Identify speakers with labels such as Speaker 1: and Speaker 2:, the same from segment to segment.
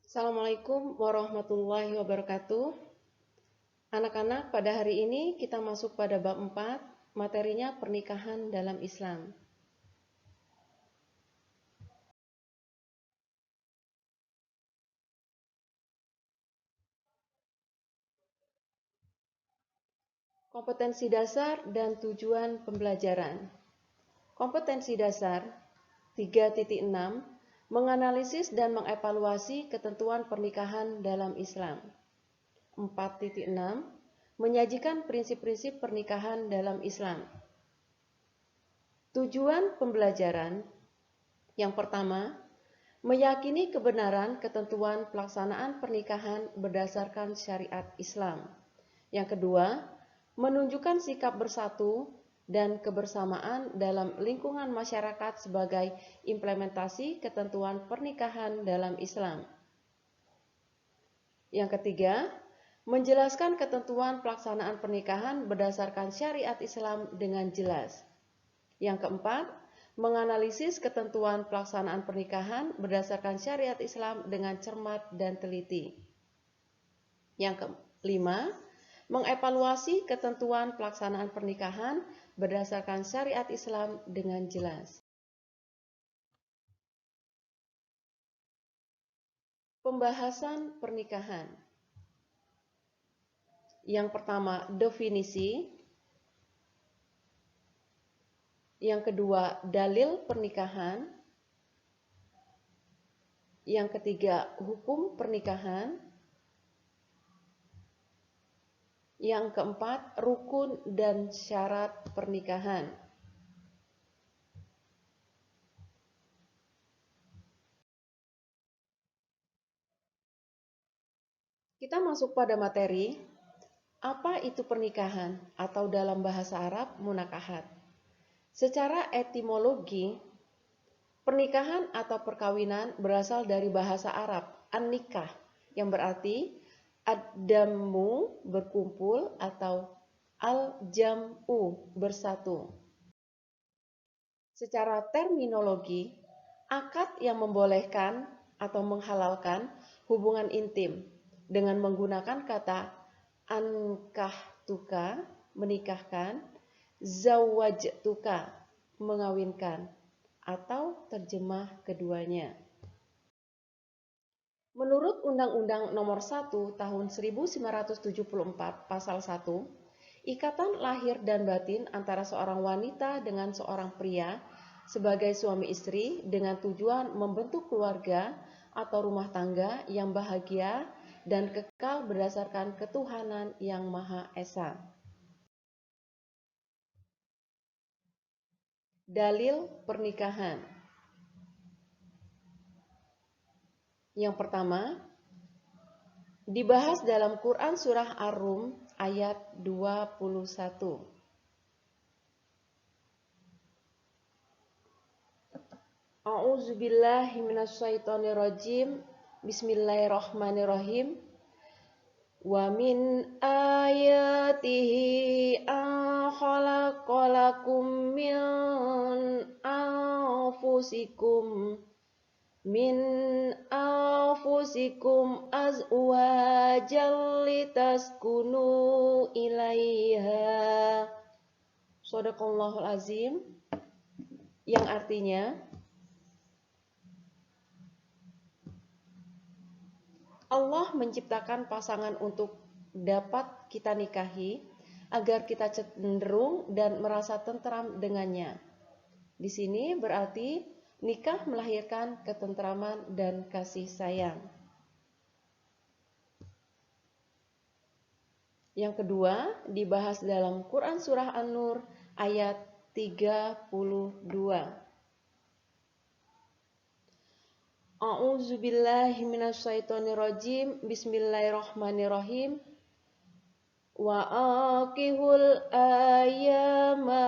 Speaker 1: Assalamualaikum warahmatullahi wabarakatuh. Anak-anak, pada hari ini kita masuk pada bab 4, materinya pernikahan dalam Islam. Kompetensi dasar dan tujuan pembelajaran. Kompetensi dasar 3.6 menganalisis dan mengevaluasi ketentuan pernikahan dalam Islam. 4.6 menyajikan prinsip-prinsip pernikahan dalam Islam. Tujuan pembelajaran yang pertama, meyakini kebenaran ketentuan pelaksanaan pernikahan berdasarkan syariat Islam. Yang kedua, menunjukkan sikap bersatu dan kebersamaan dalam lingkungan masyarakat sebagai implementasi ketentuan pernikahan dalam Islam. Yang ketiga, menjelaskan ketentuan pelaksanaan pernikahan berdasarkan syariat Islam dengan jelas. Yang keempat, menganalisis ketentuan pelaksanaan pernikahan berdasarkan syariat Islam dengan cermat dan teliti. Yang kelima, mengevaluasi ketentuan pelaksanaan pernikahan berdasarkan syariat Islam dengan jelas. Pembahasan pernikahan. Yang pertama, definisi. Yang kedua, dalil pernikahan. Yang ketiga, hukum pernikahan. Yang keempat, rukun dan syarat pernikahan. Kita masuk pada materi, apa itu pernikahan atau dalam bahasa Arab munakahat. Secara etimologi, pernikahan atau perkawinan berasal dari bahasa Arab an-nikah yang berarti ad-dammu berkumpul atau al-jam'u bersatu. Secara terminologi, akad yang membolehkan atau menghalalkan hubungan intim dengan menggunakan kata ankahtuka menikahkan, zawwajtuka mengawinkan, atau terjemah keduanya. Menurut Undang-Undang Nomor 1 Tahun 1974 Pasal 1, ikatan lahir dan batin antara seorang wanita dengan seorang pria sebagai suami istri dengan tujuan membentuk keluarga atau rumah tangga yang bahagia dan kekal berdasarkan ketuhanan yang Maha Esa. Dalil pernikahan. Yang pertama, dibahas dalam Quran Surah Ar-Rum ayat 21. A'udzubillahi minasyaitonirrajim. Bismillahirrahmanirrahim. Wa min ayatihi an khalaqalakum min anfusikum azwajan litaskunu ilaiha. Shadaqallahul azim, yang artinya Allah menciptakan pasangan untuk dapat kita nikahi agar kita cenderung dan merasa tentram dengannya. Di sini berarti nikah melahirkan ketentraman dan kasih sayang. Yang kedua, dibahas dalam Quran Surah An-Nur ayat 32. A'udzubillahi minasyaitonirrajim. Bismillahirrahmanirrahim. Wa aqihul ayyama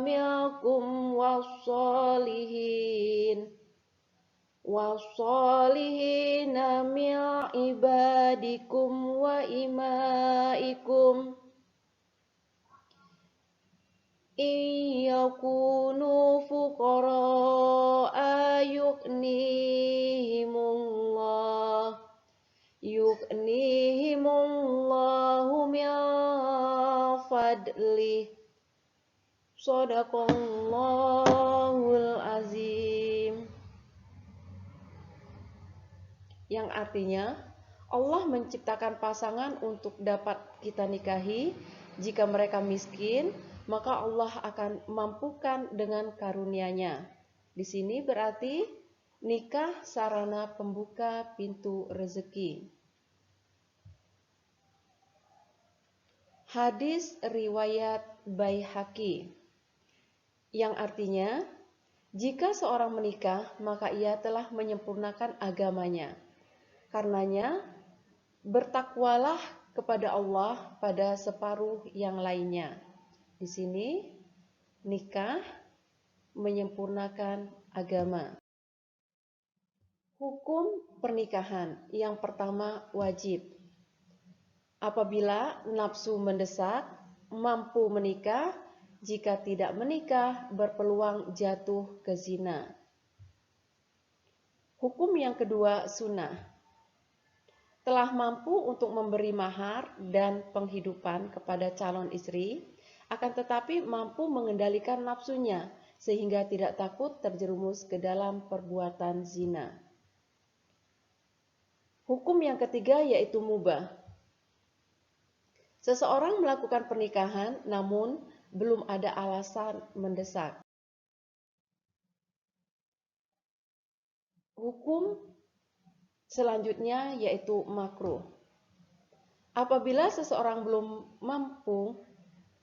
Speaker 1: minkum was-solihina min ibadikum wa imaikum iyakunu fuqara yughnihimullah adli. Shadaqallahul azim. Yang artinya, Allah menciptakan pasangan untuk dapat kita nikahi. Jika mereka miskin, maka Allah akan mampukan dengan karunia-Nya. Di sini berarti nikah sarana pembuka pintu rezeki. Hadis riwayat Baihaqi, yang artinya, jika seorang menikah, maka ia telah menyempurnakan agamanya. Karenanya, bertakwalah kepada Allah pada separuh yang lainnya. Di sini, nikah menyempurnakan agama. Hukum pernikahan yang pertama wajib. Apabila nafsu mendesak, mampu menikah. Jika tidak menikah, berpeluang jatuh ke zina. Hukum yang kedua sunnah. Telah mampu untuk memberi mahar dan penghidupan kepada calon istri, akan tetapi mampu mengendalikan nafsunya sehingga tidak takut terjerumus ke dalam perbuatan zina. Hukum yang ketiga yaitu mubah. Seseorang melakukan pernikahan namun belum ada alasan mendesak. Hukum selanjutnya yaitu makruh. Apabila seseorang belum mampu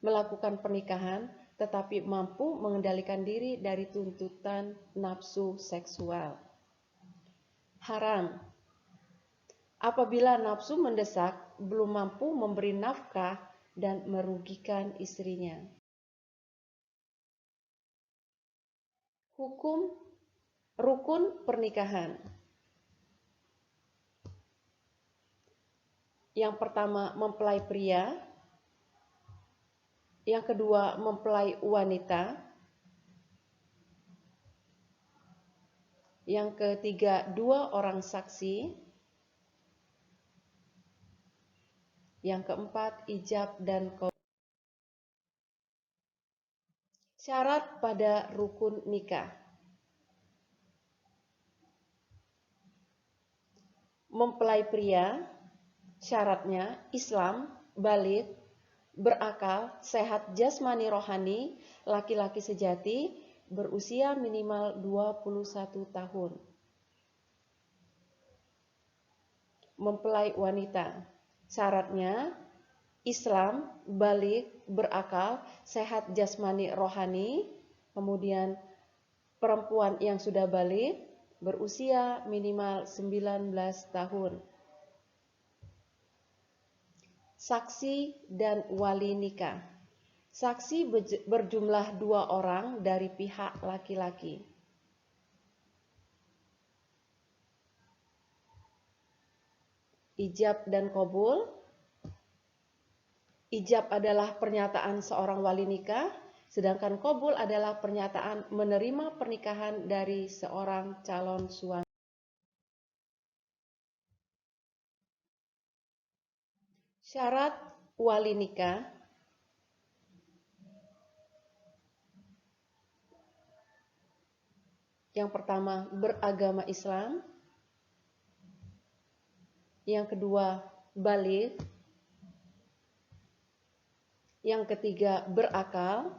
Speaker 1: melakukan pernikahan, tetapi mampu mengendalikan diri dari tuntutan nafsu seksual. Haram. Apabila nafsu mendesak, belum mampu memberi nafkah dan merugikan istrinya. Hukum rukun pernikahan. Yang pertama, mempelai pria. Yang kedua, mempelai wanita. Yang ketiga, 2 orang saksi. Yang keempat, ijab dan qabul. Syarat pada rukun nikah. Mempelai pria, syaratnya Islam, baligh, berakal, sehat jasmani rohani, laki-laki sejati, berusia minimal 21 tahun. Mempelai wanita, syaratnya Islam, baligh, berakal, sehat jasmani rohani, kemudian perempuan yang sudah baligh, berusia minimal 19 tahun. Saksi dan wali nikah. Saksi berjumlah 2 orang dari pihak laki-laki. Ijab dan qabul. Ijab adalah pernyataan seorang wali nikah, sedangkan qabul adalah pernyataan menerima pernikahan dari seorang calon suami. Syarat wali nikah. Yang pertama, beragama Islam. Yang kedua, baligh. Yang ketiga, berakal.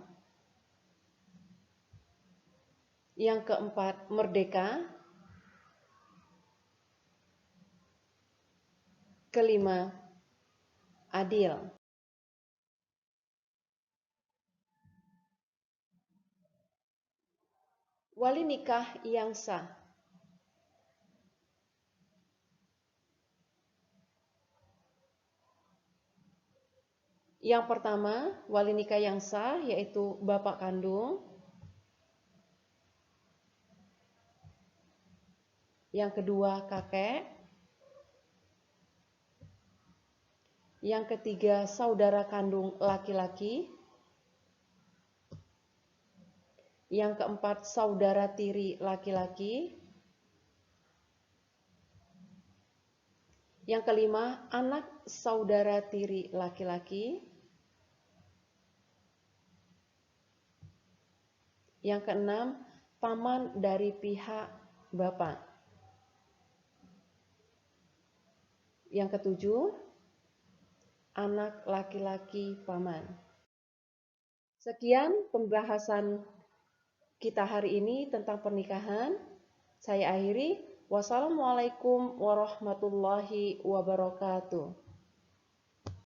Speaker 1: Yang keempat, merdeka. Kelima, adil. Wali nikah yang sah. Yang pertama, wali nikah yang sah yaitu bapak kandung. Yang kedua, kakek. Yang ketiga, saudara kandung laki-laki. Yang keempat, saudara tiri laki-laki. Yang kelima, anak saudara tiri laki-laki. Yang keenam, paman dari pihak bapak. Yang ketujuh, anak laki-laki paman. Sekian pembahasan kita hari ini tentang pernikahan. Saya akhiri. Wassalamualaikum warahmatullahi wabarakatuh.